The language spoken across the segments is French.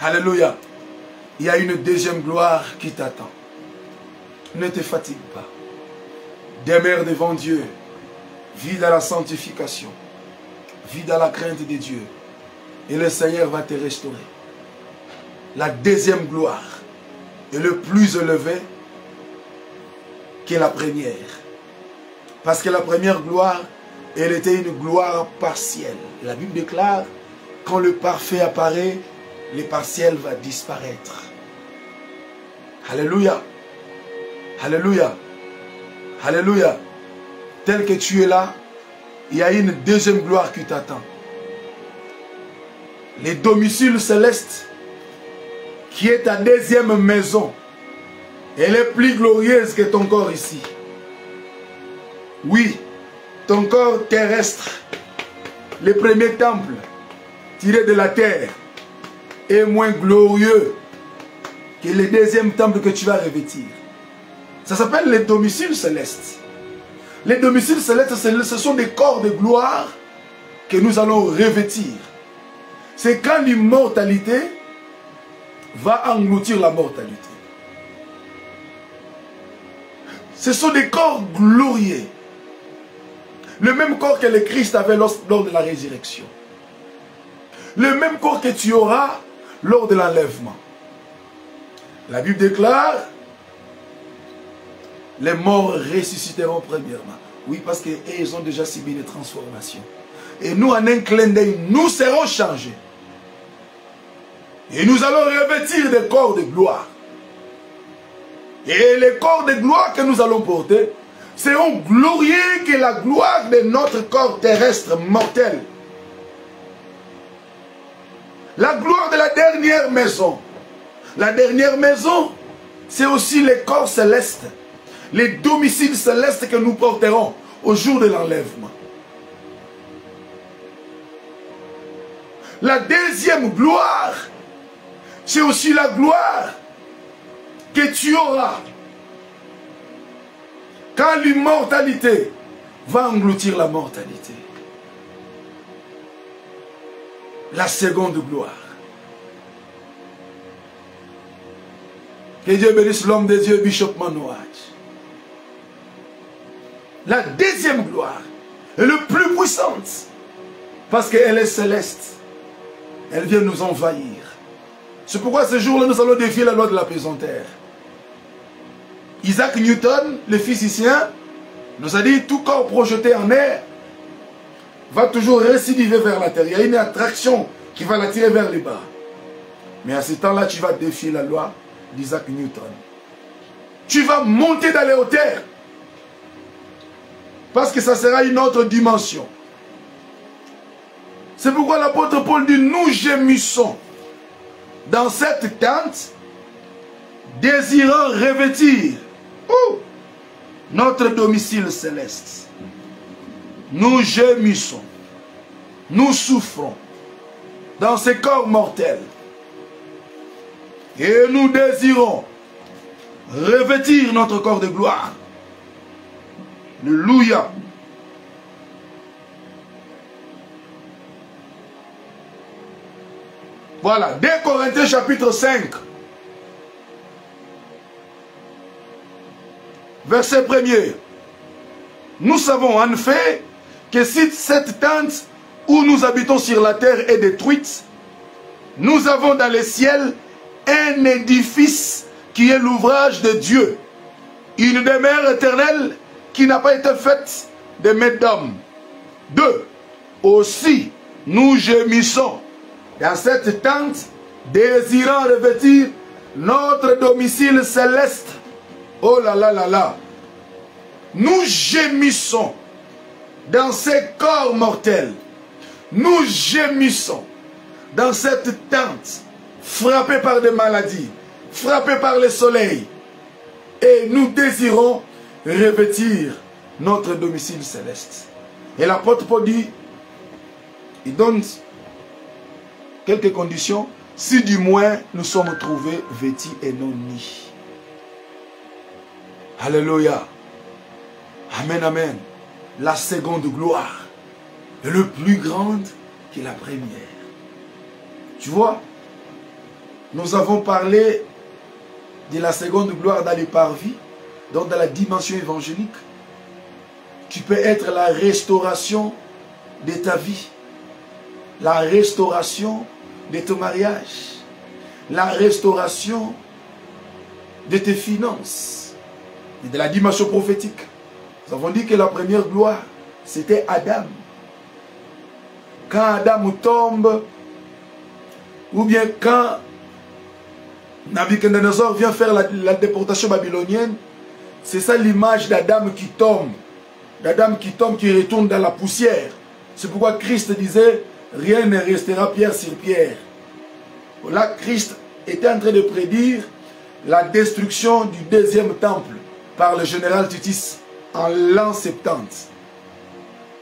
Alléluia. Il y a une deuxième gloire qui t'attend. Ne te fatigue pas. Demeure devant Dieu. Vis dans la sanctification. Vis dans la crainte de Dieu. Et le Seigneur va te restaurer. La deuxième gloire est le plus élevé que la première. Parce que la première gloire, elle était une gloire partielle. La Bible déclare, quand le parfait apparaît, le partiel va disparaître. Alléluia. Alléluia. Alléluia. Tel que tu es là, il y a une deuxième gloire qui t'attend. Les domiciles célestes, qui est ta deuxième maison, elle est plus glorieuse que ton corps ici. Oui, ton corps terrestre, le premier temple tiré de la terre, est moins glorieux que le deuxième temple que tu vas revêtir. Ça s'appelle les domiciles célestes. Les domiciles célestes, ce sont des corps de gloire que nous allons revêtir. C'est quand l'immortalité va engloutir la mortalité. Ce sont des corps glorieux. Le même corps que le Christ avait lors de la résurrection. Le même corps que tu auras lors de l'enlèvement. La Bible déclare, les morts ressusciteront premièrement. Oui, parce qu'ils ont déjà subi des transformations. Et nous, en un clin d'œil, nous serons changés. Et nous allons revêtir des corps de gloire. Et les corps de gloire que nous allons porter seront glorieux que la gloire de notre corps terrestre mortel. La gloire de la dernière maison. La dernière maison, c'est aussi les corps célestes, les domiciles célestes que nous porterons au jour de l'enlèvement. La deuxième gloire, c'est aussi la gloire que tu auras quand l'immortalité va engloutir la mortalité. La seconde gloire. Que Dieu bénisse l'homme de Dieu, Bishop Manouach. La deuxième gloire est le plus puissante parce qu'elle est céleste. Elle vient nous envahir. C'est pourquoi ce jour-là, nous allons défier la loi de la pesanteur. Isaac Newton, le physicien, nous a dit tout corps projeté en air va toujours récidiver vers la terre. Il y a une attraction qui va l'attirer vers les bas. Mais à ce temps-là, tu vas défier la loi d'Isaac Newton. Tu vas monter dans les hauteurs. Parce que ça sera une autre dimension. C'est pourquoi l'apôtre Paul dit, nous gémissons dans cette tente, désirant revêtir notre domicile céleste. Nous gémissons, nous souffrons dans ces corps mortels. Et nous désirons revêtir notre corps de gloire. Alléluia. Voilà, 2 Corinthiens chapitre 5. Verset 1er. Nous savons en effet que si cette tente où nous habitons sur la terre est détruite, nous avons dans les ciels un édifice qui est l'ouvrage de Dieu, une demeure éternelle qui n'a pas été faite de main d'homme. 2. Aussi, nous gémissons dans cette tente, désirant revêtir notre domicile céleste. Oh là là là là. Nous gémissons dans ces corps mortels. Nous gémissons dans cette tente, frappée par des maladies, frappée par le soleil. Et nous désirons revêtir notre domicile céleste. Et l'apôtre Paul dit, il donne quelques conditions, si du moins nous sommes trouvés vêtus et non nus. Alléluia. Amen, amen. La seconde gloire est le plus grande que la première. Tu vois, Nous avons parlé de la seconde gloire dans les parvis, donc dans la dimension évangélique, qui peut être la restauration de ta vie, la restauration de ton mariage, la restauration de tes finances, et de la dimension prophétique. Nous avons dit que la première gloire, c'était Adam. Quand Adam tombe, ou bien quand Nabucodonosor vient faire la déportation babylonienne, c'est ça l'image d'Adam qui tombe. D'Adam qui tombe, qui retourne dans la poussière. C'est pourquoi Christ disait, rien ne restera pierre sur pierre. Là, Christ était en train de prédire la destruction du deuxième temple par le général Titus en l'an 70.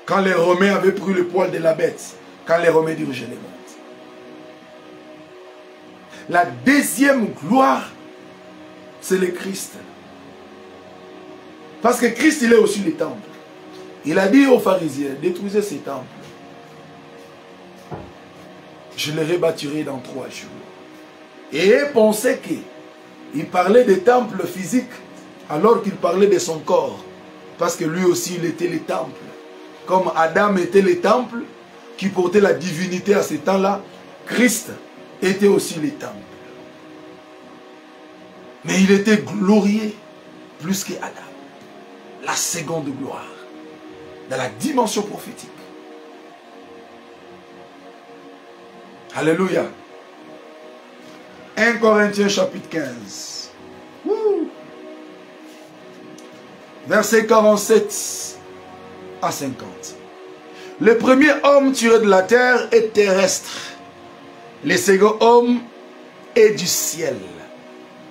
Quand les Romains avaient pris le poil de la bête, quand les Romains dirigeaient les mondes. La deuxième gloire, c'est le Christ. Parce que Christ, il est aussi le temple. Il a dit aux pharisiens, détruisez ces temples. Je les rebâtirai dans 3 jours. Et pensez qu'il parlait des temples physiques alors qu'il parlait de son corps. Parce que lui aussi, il était le temple. Comme Adam était le temple qui portait la divinité à ce temps-là, Christ était aussi le temple. Mais il était glorieux plus que Adam. La seconde gloire. Dans la dimension prophétique. Alléluia. 1 Corinthiens chapitre 15. Versets 47 à 50. Le premier homme tiré de la terre est terrestre. Le second homme est du ciel.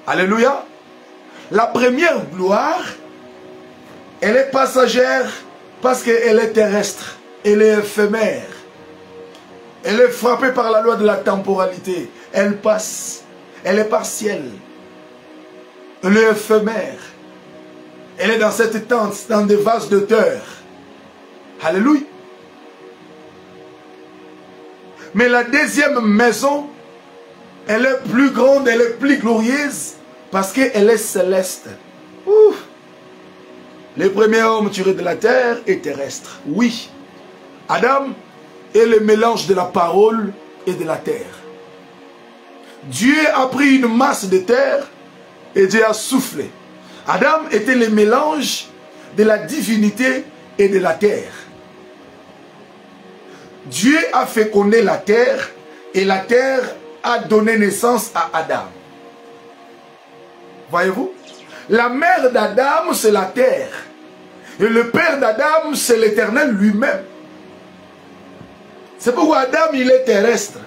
Alléluia. La première gloire, elle est passagère parce qu'elle est terrestre. Elle est éphémère. Elle est frappée par la loi de la temporalité. Elle passe. Elle est partielle. Elle est éphémère. Elle est dans cette tente, dans des vases de terre. Alléluia. Mais la deuxième maison, elle est plus grande, elle est plus glorieuse parce qu'elle est céleste. Ouf. Le premier homme tiré de la terre est terrestre. Oui. Adam est le mélange de la parole et de la terre. Dieu a pris une masse de terre et Dieu a soufflé. Adam était le mélange de la divinité et de la terre. Dieu a fécondé la terre et la terre a donné naissance à Adam. Voyez-vous? La mère d'Adam, c'est la terre. Et le père d'Adam, c'est l'Éternel lui-même. C'est pourquoi Adam, il est terrestre.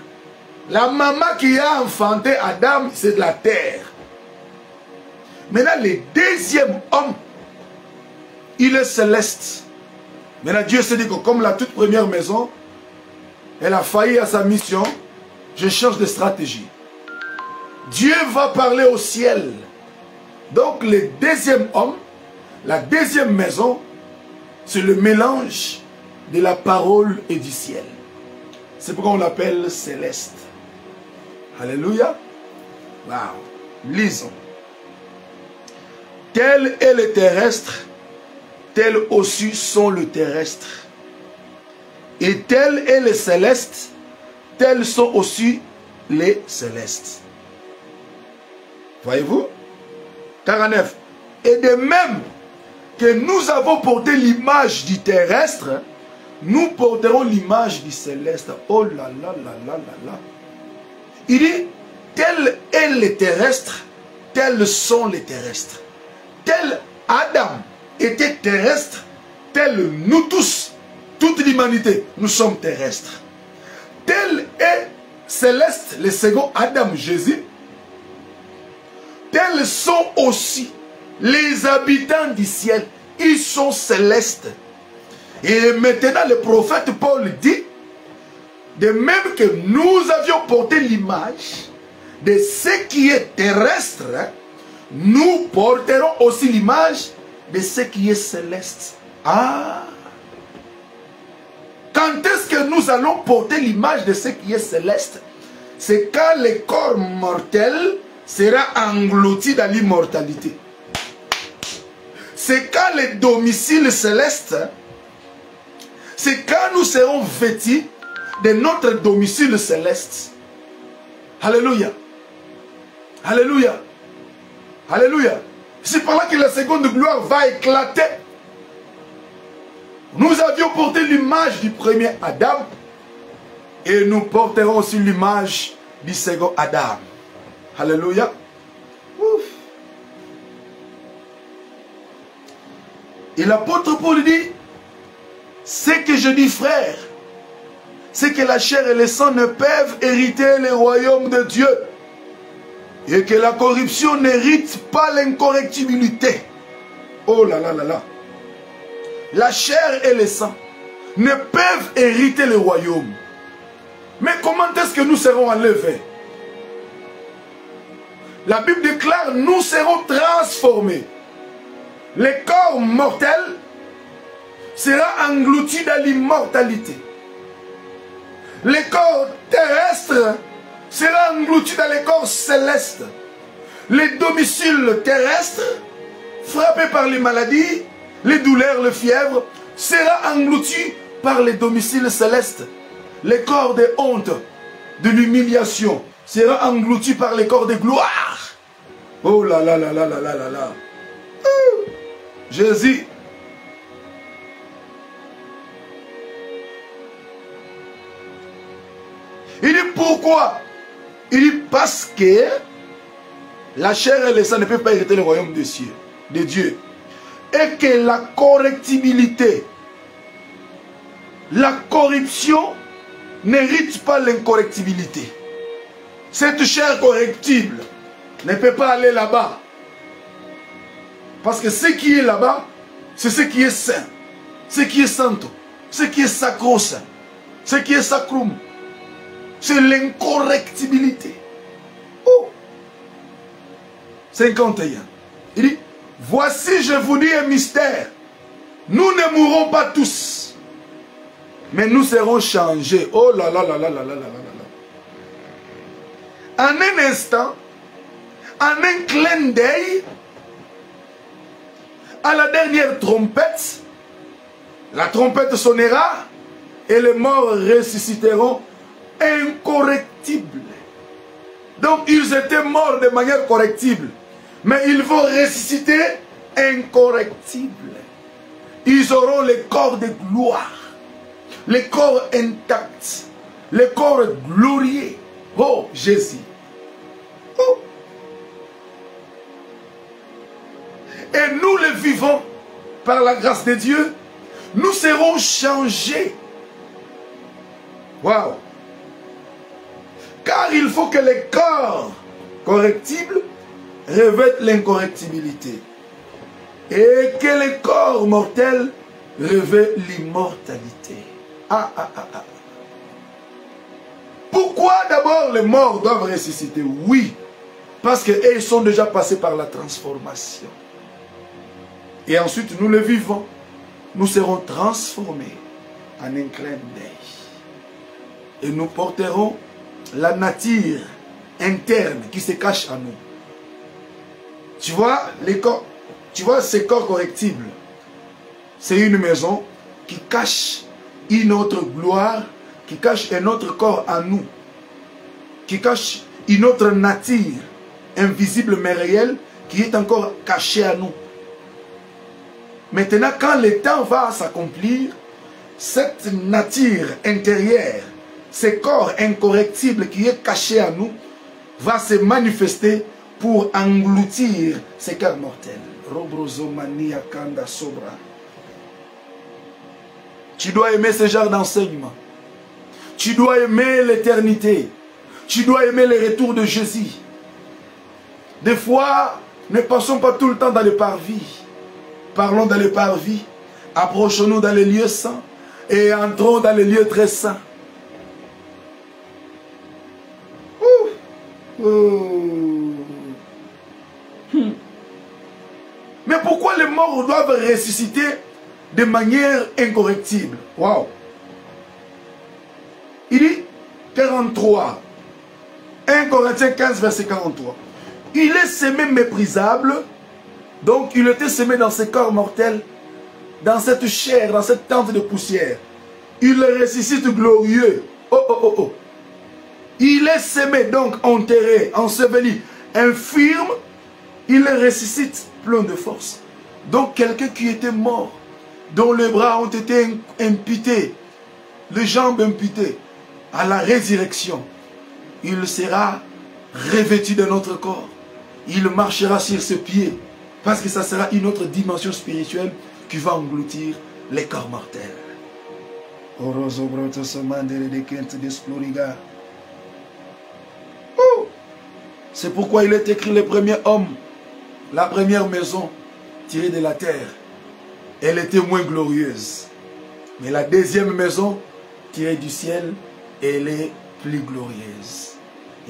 La maman qui a enfanté Adam, c'est de la terre. Maintenant, le deuxième homme, il est céleste. Maintenant, Dieu s'est dit que comme la toute première maison, elle a failli à sa mission, je change de stratégie. Dieu va parler au ciel. Donc, le deuxième homme, la deuxième maison, c'est le mélange de la parole et du ciel. C'est pourquoi on l'appelle céleste. Alléluia. Wow. Lisons. Tel est le terrestre, tel aussi sont le terrestre. Et tel est le céleste, tels sont aussi les célestes. Voyez-vous? 49. Et de même que nous avons porté l'image du terrestre, nous porterons l'image du céleste. Oh là là là là là là. Il dit, tel est le terrestre, tels sont les terrestres. Tel Adam était terrestre, tel nous tous, toute l'humanité, nous sommes terrestres. Tel est céleste, le second Adam, Jésus. Tels sont aussi les habitants du ciel. Ils sont célestes. Et maintenant, le prophète Paul dit, de même que nous avions porté l'image de ce qui est terrestre, nous porterons aussi l'image de ce qui est céleste. Ah! Quand est-ce que nous allons porter l'image de ce qui est céleste? c'est quand le corps mortel sera englouti dans l'immortalité. C'est quand le domicile céleste, c'est quand nous serons vêtus de notre domicile céleste. Alléluia. Alléluia. Alléluia. C'est par là que la seconde gloire va éclater. Nous avions porté l'image du premier Adam et nous porterons aussi l'image du second Adam. Alléluia. Ouf. Et l'apôtre Paul dit, ce que je dis frère, c'est que la chair et le sang ne peuvent hériter le royaume de Dieu. Et que la corruption n'hérite pas l'incorrectibilité. Oh là là là là. La chair et le sang ne peuvent hériter le royaume. Mais comment est-ce que nous serons enlevés? La Bible déclare, nous serons transformés. Le corps mortel sera englouti dans l'immortalité. Le corps terrestre sera englouti dans les corps célestes. Les domiciles terrestres, frappés par les maladies, les douleurs, les fièvres, sera englouti par les domiciles célestes. Les corps de honte, de l'humiliation, sera englouti par les corps de gloire. Oh là là là là là là là là. Jésus. Il dit pourquoi? Il dit parce que la chair et le sang ne peuvent pas hériter le royaume des cieux, de Dieu. Et que la correctibilité, la corruption n'hérite pas l'incorrectibilité. Cette chair correctible ne peut pas aller là-bas. Parce que ce qui est là-bas, c'est ce qui est saint, ce qui est santo, ce qui est sacro-saint, ce qui est sacrum. C'est l'incorrectibilité. Oh. 51. Il dit, voici je vous dis un mystère. Nous ne mourrons pas tous, mais nous serons changés. Oh là là là là là là là là. En un instant, en un clin d'œil, à la dernière trompette, la trompette sonnera et les morts ressusciteront incorrectibles. Donc ils étaient morts de manière correctible, mais ils vont ressusciter incorrectibles. Ils auront le corps de gloire, le corps intact, le corps glorieux. Oh Jésus. Oh. Et nous le vivons par la grâce de Dieu. Nous serons changés. Waouh. Car il faut que les corps correctibles revêtent l'incorrectibilité. Et que les corps mortels revêtent l'immortalité. Ah, ah, ah, ah. Pourquoi d'abord les morts doivent ressusciter? Oui, parce qu'ils sont déjà passés par la transformation. Et ensuite nous le vivons. Nous serons transformés en un clin d'œil. Et nous porterons la nature interne qui se cache en nous. Tu vois, les corps, tu vois ces corps correctibles. C'est une maison qui cache une autre gloire, qui cache un autre corps en nous, qui cache une autre nature invisible mais réelle qui est encore cachée à nous. Maintenant, quand le temps va s'accomplir, cette nature intérieure, ce corps incorrectible qui est caché à nous, va se manifester pour engloutir ces corps mortels. Robrozomania kanda sobra. Tu dois aimer ce genre d'enseignement. Tu dois aimer l'éternité. Tu dois aimer le retour de Jésus. Des fois, ne passons pas tout le temps dans le parvis. Parlons dans les parvis, approchons-nous dans les lieux saints et entrons dans les lieux très saints. Mais pourquoi les morts doivent ressusciter de manière incorrectible? Waouh! Il dit 43. 1 Corinthiens 15, verset 43. Il est semé méprisable, donc il était semé dans ce corps mortel, dans cette chair, dans cette tente de poussière. Il ressuscite glorieux. Oh, oh, oh, oh. Il est semé, donc enterré, enseveli, infirme. Il ressuscite plein de force. Donc quelqu'un qui était mort, dont les bras ont été imputés, les jambes imputées, à la résurrection, il sera revêtu de notre corps. Il marchera sur ses pieds, parce que ça sera une autre dimension spirituelle qui va engloutir les corps mortels. C'est pourquoi il est écrit le premier homme, la première maison tirée de la terre. Elle était moins glorieuse. Mais la deuxième maison tirée du ciel, elle est plus glorieuse.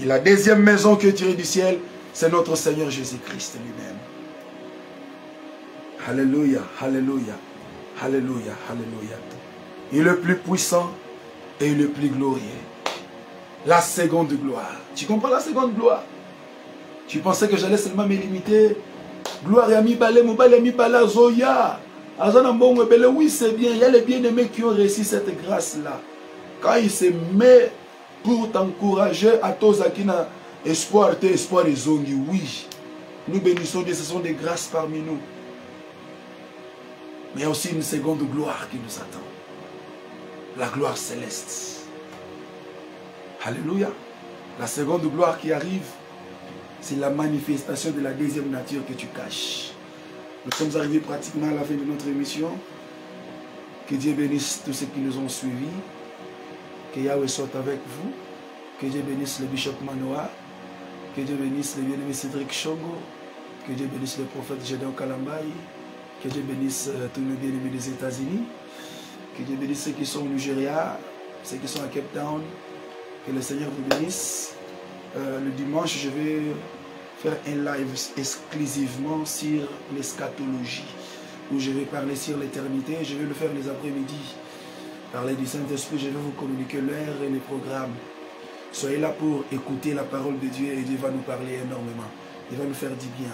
Et la deuxième maison qui est tirée du ciel, c'est notre Seigneur Jésus-Christ lui-même. Alléluia, alléluia, alléluia, alléluia. Il est le plus puissant et le plus glorieux. La seconde gloire. Tu comprends la seconde gloire? Tu pensais que j'allais seulement me limiter. Gloire à mi balé, mon balé mi pala zoya. Oui, c'est bien. Il y a les bien-aimés qui ont réussi cette grâce-là. Quand il se met pour t'encourager à tous qui n'ont espoir, espoir et zongi, oui. Nous bénissons Dieu, ce sont des grâces parmi nous. Mais il y a aussi une seconde gloire qui nous attend. La gloire céleste. Alléluia. La seconde gloire qui arrive, c'est la manifestation de la deuxième nature que tu caches. Nous sommes arrivés pratiquement à la fin de notre émission. Que Dieu bénisse tous ceux qui nous ont suivis. Que Yahweh soit avec vous. Que Dieu bénisse le bishop Manoa. Que Dieu bénisse le bien-aimé Cédric Chongo. Que Dieu bénisse le prophète Gédéon Kalambaye. Que Dieu bénisse tous nos bien-aimés des États-Unis. Que Dieu bénisse ceux qui sont au Nigeria, ceux qui sont à Cape Town. Que le Seigneur vous bénisse. Le dimanche, je vais faire un live exclusivement sur l'eschatologie, où je vais parler sur l'éternité. Je vais le faire les après-midi. Parler du Saint-Esprit, je vais vous communiquer l'heure et les programmes. Soyez là pour écouter la parole de Dieu et Dieu va nous parler énormément. Il va nous faire du bien.